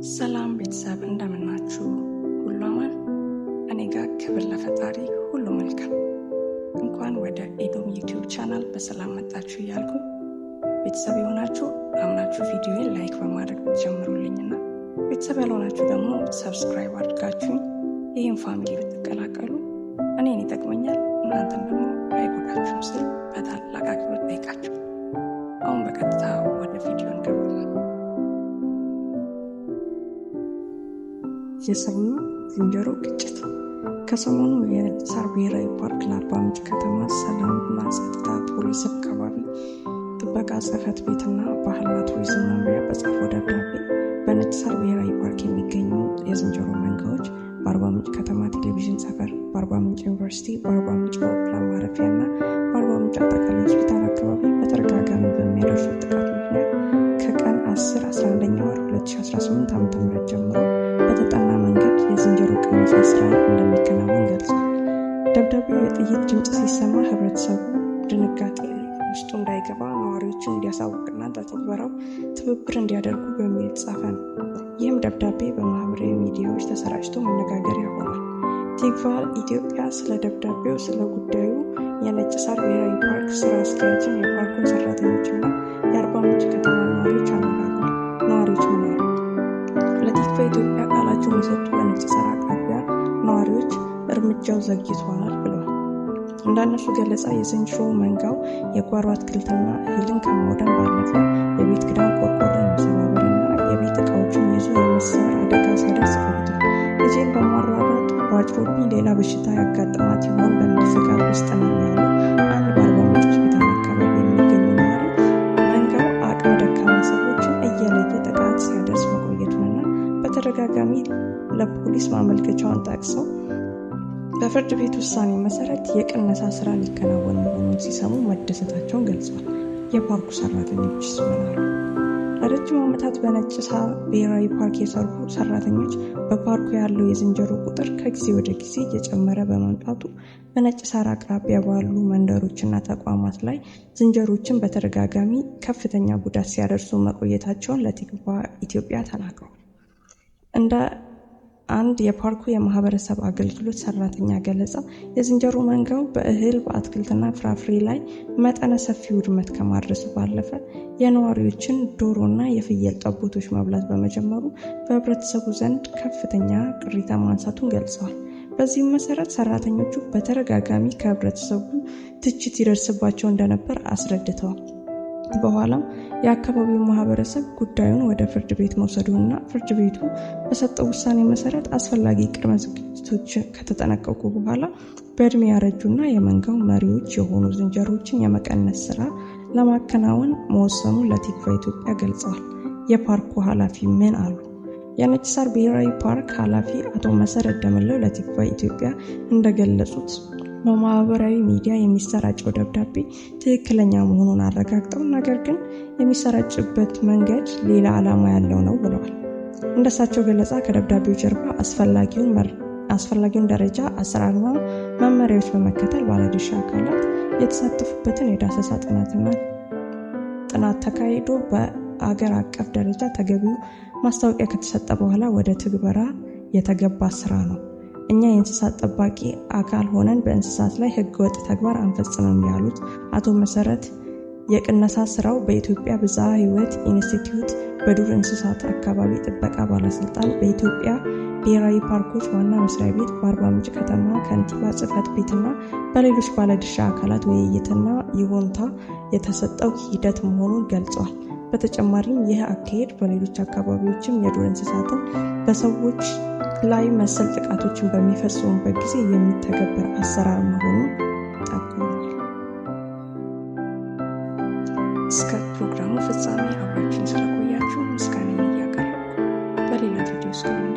ሰላም ቤተሰብ እንደምናችሁ ሁሉ አማን? እኔ ጋር ክብር ለፈጣሪ ሁሉ መልካም። እንኳን ወደ ኤዶም ዩቲዩብ ቻናል በሰላም መጣችሁ እያልኩ ቤተሰብ የሆናችሁ አምናችሁ ቪዲዮን ላይክ በማድረግ ብትጀምሩልኝና ቤተሰብ ያልሆናችሁ ደግሞ ሰብስክራይብ አድርጋችሁኝ ይህን ፋሚሊ ብትቀላቀሉ እኔን ይጠቅመኛል፣ እናንተን ደግሞ አይጎዳችሁም ስል በታላቅ አክብሮት ጠይቃችሁ። አሁን በቀጥታ ወደ ቪዲዮ እንገባለን። የሰውና ዝንጀሮ ግጭት። ከሰሞኑ የሳር ብሔራዊ ፓርክ ለአርባ ምንጭ ከተማ ሰላምና ጸጥታ ፖሊስ አካባቢ ጥበቃ ጽሕፈት ቤትና ባህልና ቱሪዝም መምሪያ በጻፈው ደብዳቤ በነጭ ሳር ብሔራዊ ፓርክ የሚገኙ የዝንጀሮ መንጋዎች በአርባ ምንጭ ከተማ ቴሌቪዥን ሰፈር፣ በአርባ ምንጭ ዩኒቨርሲቲ፣ በአርባ ምንጭ አውሮፕላን ማረፊያ እና በአርባ ምንጭ አጠቃላይ ሆስፒታል አካባቢ በተደጋጋሚ በሚያደርሱት ጥቃት ምክንያት ከቀን 10/11 ወር 2018 ዓ.ም ጀምሮ በተጠና መንገድ የዝንጀሮ ቅነሳ ስራ እንደሚከናወን ገልጿል። ደብዳቤው የጥይት ድምፅ ሲሰማ ህብረተሰቡ ድንጋጤ ውስጡ እንዳይገባ ነዋሪዎችን እንዲያሳውቅና በትግበራው ትብብር እንዲያደርጉ በሚል የተጻፈ ነው። ይህም ደብዳቤ በማህበራዊ ሚዲያዎች ተሰራጭቶ መነጋገሪያ ሆኗል። ቲግቫ ኢትዮጵያ ስለ ደብዳቤው ስለ ጉዳዩ የነጭ ሳር ብሔራዊ ፓርክ ስራ አስኪያጅን፣ የፓርኩን ሰራተኞችና የአርባ ምንጭ ከተማ ነዋሪዎች አነጋግሯል። ነዋሪዎች ምን አሉ? ለቲግቫ ኢትዮጵያ ቃላቸውን የሰጡ በነጭ ሳር አቅራቢያ ነዋሪዎች እርምጃው ዘግይቷል ብለዋል። እንዳነሱ ገለጻ የዝንጀሮ መንጋው የጓሮ አትክልትና እህልን ከማውደም ባለፈ የቤት ክዳን ቆርቆሮ የመሰባበርና የቤት እቃዎችን ይዞ የመሰበር አደጋ ሲያደርስ ቆይቷል። ልጄን በማሯሯጥ ባጭሮብኝ ሌላ በሽታ ያጋጥማት ይሆን በሚል ስጋት ውስጥ ነው ያሉ አንድ በአርባ ምንጭ ሆስፒታል አካባቢ የሚገኙ ነዋሪ መንጋው አቅመ ደካማ ሰዎችን እየለየ ጥቃት ሲያደርስ መቆየቱንና በተደጋጋሚ ለፖሊስ ማመልከቻውን ጠቅሰው በፍርድ ቤት ውሳኔ መሰረት የቅነሳ ስራ ሊከናወን መሆኑን ሲሰሙ መደሰታቸውን ገልጸዋል። የፓርኩ ሰራተኞች ይስመናሉ። ለረጅም ዓመታት በነጭ ሳር ብሔራዊ ፓርክ የሰሩ ሰራተኞች በፓርኩ ያለው የዝንጀሮ ቁጥር ከጊዜ ወደ ጊዜ እየጨመረ በመምጣቱ በነጭ ሳር አቅራቢያ ባሉ መንደሮችና ተቋማት ላይ ዝንጀሮችን በተደጋጋሚ ከፍተኛ ጉዳት ሲያደርሱ መቆየታቸውን ለቲግቫ ኢትዮጵያ ተናግረዋል። እንደ አንድ የፓርኩ የማህበረሰብ አገልግሎት ሰራተኛ ገለጻ የዝንጀሮ መንጋው በእህል በአትክልትና ፍራፍሬ ላይ መጠነ ሰፊ ውድመት ከማድረሱ ባለፈ የነዋሪዎችን ዶሮና የፍየል ጠቦቶች መብላት በመጀመሩ በህብረተሰቡ ዘንድ ከፍተኛ ቅሬታ ማንሳቱን ገልጸዋል። በዚህም መሰረት ሰራተኞቹ በተደጋጋሚ ከህብረተሰቡ ትችት ይደርስባቸው እንደነበር አስረድተዋል። በኋላም የአካባቢው ማህበረሰብ ጉዳዩን ወደ ፍርድ ቤት መውሰዱና ፍርድ ቤቱ በሰጠው ውሳኔ መሰረት አስፈላጊ ቅድመ ዝግጅቶች ከተጠናቀቁ በኋላ በእድሜ ያረጁና የመንጋው መሪዎች የሆኑ ዝንጀሮችን የመቀነስ ስራ ለማከናወን መወሰኑን ለቲግቫ ኢትዮጵያ ገልጸዋል። የፓርኩ ኃላፊ ምን አሉ? የነጭ ሳር ብሔራዊ ፓርክ ኃላፊ አቶ መሰረት ደምለው ለቲግቫ ኢትዮጵያ እንደገለጹት በማህበራዊ ሚዲያ የሚሰራጨው ደብዳቤ ትክክለኛ መሆኑን አረጋግጠው ነገር ግን የሚሰራጭበት መንገድ ሌላ ዓላማ ያለው ነው ብለዋል። እንደሳቸው ገለጻ ከደብዳቤው ጀርባ አስፈላጊውን ደረጃ አሰራርና መመሪያዎች በመከተል ባለድርሻ አካላት የተሳተፉበትን የዳሰሳ ጥናት ተካሂዶ በአገር አቀፍ ደረጃ ተገቢው ማስታወቂያ ከተሰጠ በኋላ ወደ ትግበራ የተገባ ስራ ነው። እኛ የእንስሳት ጠባቂ አካል ሆነን በእንስሳት ላይ ህገወጥ ተግባር አንፈጽምም ያሉት አቶ መሰረት የቅነሳ ስራው በኢትዮጵያ ብዝሃ ህይወት ኢንስቲትዩት፣ በዱር እንስሳት አካባቢ ጥበቃ ባለስልጣን፣ በኢትዮጵያ ብሔራዊ ፓርኮች ዋና መስሪያ ቤት፣ በአርባ ምንጭ ከተማ ከንቲባ ጽሕፈት ቤትና በሌሎች ባለድርሻ አካላት ውይይትና ይሁንታ የተሰጠው ሂደት መሆኑን ገልጸዋል። በተጨማሪም ይህ አካሄድ በሌሎች አካባቢዎችም የዱር እንስሳትን በሰዎች ላይ መሰል ጥቃቶችን በሚፈጽሙበት ጊዜ የሚተገበር አሰራር መሆኑን ጠቁሟል። እስከ ፕሮግራሙ ፍጻሜ አብራችሁን ስለቆያችሁ ምስጋናን እያቀረብኩ በሌላ ቪዲዮ እስከምንገናኝ